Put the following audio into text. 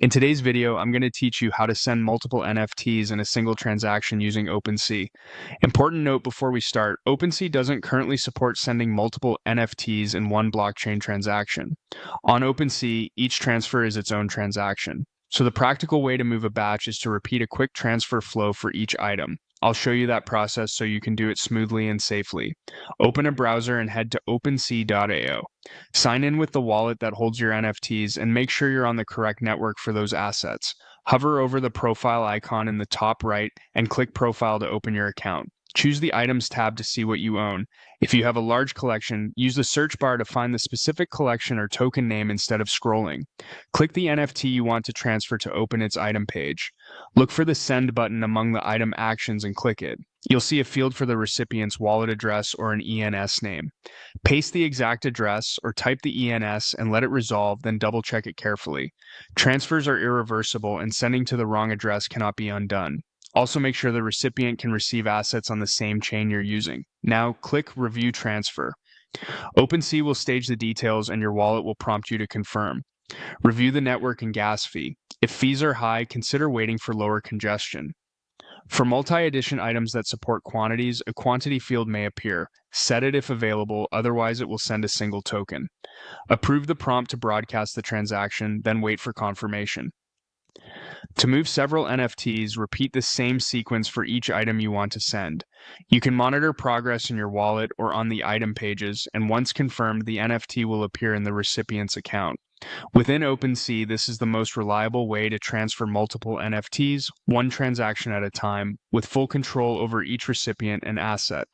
In today's video, I'm going to teach you how to send multiple NFTs in a single transaction using OpenSea. Important note before we start, OpenSea doesn't currently support sending multiple NFTs in one blockchain transaction. On OpenSea, each transfer is its own transaction. So the practical way to move a batch is to repeat a quick transfer flow for each item. I'll show you that process so you can do it smoothly and safely. Open a browser and head to OpenSea.io. Sign in with the wallet that holds your NFTs and make sure you're on the correct network for those assets. Hover over the profile icon in the top right and click Profile to open your account. Choose the Items tab to see what you own. If you have a large collection, use the search bar to find the specific collection or token name instead of scrolling. Click the NFT you want to transfer to open its item page. Look for the Send button among the item actions and click it. You'll see a field for the recipient's wallet address or an ENS name. Paste the exact address or type the ENS and let it resolve, then double check it carefully. Transfers are irreversible and sending to the wrong address cannot be undone. Also make sure the recipient can receive assets on the same chain you're using. Now click Review Transfer. OpenSea will stage the details and your wallet will prompt you to confirm. Review the network and gas fee. If fees are high, consider waiting for lower congestion. For multi-edition items that support quantities, a quantity field may appear. Set it if available, otherwise it will send a single token. Approve the prompt to broadcast the transaction, then wait for confirmation. To move several NFTs, repeat the same sequence for each item you want to send. You can monitor progress in your wallet or on the item pages, and once confirmed, the NFT will appear in the recipient's account. Within OpenSea, this is the most reliable way to transfer multiple NFTs, one transaction at a time, with full control over each recipient and asset.